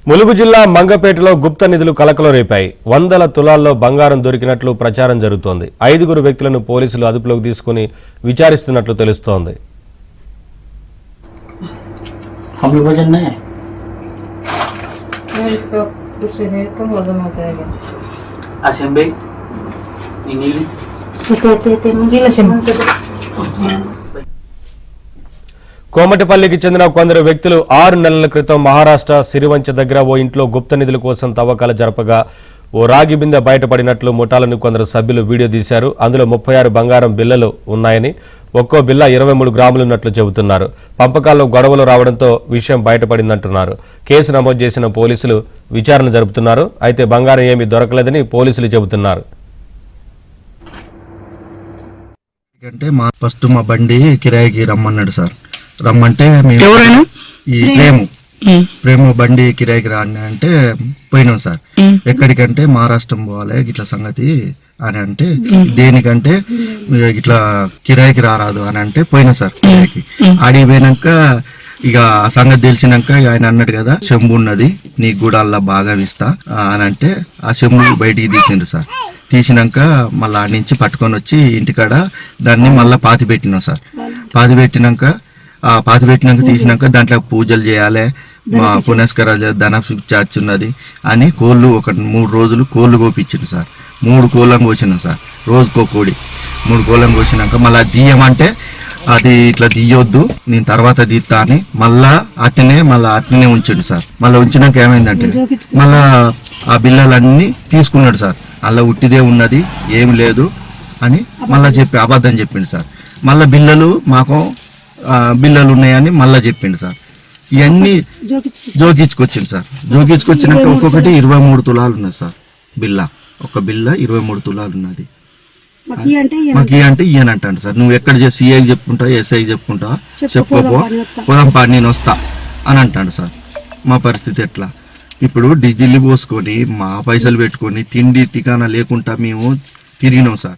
ములుగు జిల్లా మంగపేటలో గుప్త నిధులు కలకలం రేపాయి. వందల తులాల్లో బంగారం దొరికినట్లు ప్రచారం జరుగుతోంది. 5 వ్యక్తులను పోలీసులు అదుపులోకి తీసుకుని విచారిస్తున్నట్లు తెలుస్తోంది. కోమటిపల్లికి చెందిన కొందరు వ్యక్తులు 6 నెలల క్రితం మహారాష్ట్ర సిరివంచ దగ్గర ఓ ఇంట్లో గుప్త నిధుల కోసం తవ్వకాలు జరపగా ఓ రాగి బిందె బయటపడినట్లు ముఠాలను కొందరు సభ్యులు వీడియో తీశారు. అందులో 36 బంగారం బిళ్లలు ఉన్నాయని, ఒక్కో బిల్ల 23 గ్రాములున్నట్లు చెబుతున్నారు. పంపకాల్లో గొడవలు రావడంతో విషయం బయటపడిందంటున్నారు. కేసు నమోదు చేసిన పోలీసులు విచారణ జరుపుతున్నారు. అయితే బంగారం ఏమీ దొరకలేదని పోలీసులు చెబుతున్నారు. ఫస్ట్ మా బండి కిరాయికి రమ్మన్నాడు సార్. రమ్మంటే ఈ ప్రేమ బండి కిరాయికి రాని అంటే పోయినాం సార్. ఎక్కడికంటే మహారాష్ట్రం పోవాలి ఇట్లా సంగతి అని అంటే, దేనికంటే ఇట్లా కిరాయికి రారాదు అని అంటే పోయినా సార్. కిరాయికి ఆడికి పోయినాక ఇక ఆ సంగతి తెలిసినాక ఆయన అన్నాడు కదా, చెంబు ఉన్నది నీకు కూడా అలా బాగా ఇస్తా అని అంటే ఆ చెంబు బయటికి తీసిండ్రు సార్. తీసినాక మళ్ళీ ఆడి నుంచి పట్టుకొని వచ్చి ఇంటికాడ దాన్ని మళ్ళీ పాతి పెట్టినాం సార్. పాతి పెట్టినాక తీసినాక దాంట్లో పూజలు చేయాలి, మా పునస్కారాలు, ధనచార్జ్ ఉన్నది అని కోళ్ళు ఒక 3 రోజులు కోళ్ళు కోపించింది సార్. 3 కోళ్ళని కోసినాం సార్. రోజుకో కోడి 3 కోళ్ళని కోసినాక మళ్ళీ తీయమంటే అది ఇట్లా తీయొద్దు నేను తర్వాత తీస్తా అని మళ్ళా అట్నే ఉంచండి సార్. మళ్ళీ ఉంచినాక ఏమైందంటే మళ్ళా ఆ బిల్లలన్నీ తీసుకున్నాడు సార్. అలా ఉట్టిదే ఉన్నది ఏమి లేదు అని మళ్ళీ అబద్ధం చెప్పిండు సార్. మళ్ళీ బిల్లలు ఉన్నాయని మళ్ళీ చెప్పిండు సార్. ఇవన్నీ జోకించుకొచ్చింది సార్. జోకించుకొచ్చినాక ఒక్కొక్కటి 23 తులాలు ఉన్నది సార్. ఒక బిల్ల 23 తులాలు ఉన్నది. మాకు అంటే ఇయ్యనంటాడు సార్. నువ్వు ఎక్కడ సిఐకి చెప్పుకుంటావు, ఎస్ఐకి చెప్పుకుంటావా, చెప్పుకోపో, పోదాం పా నేను వస్తా అని అంటాడు సార్. మా పరిస్థితి ఎట్లా? ఇప్పుడు డీజిల్ పోసుకొని మా పైసలు పెట్టుకొని తిండి టికానా లేకుండా మేము తిరిగినాం సార్.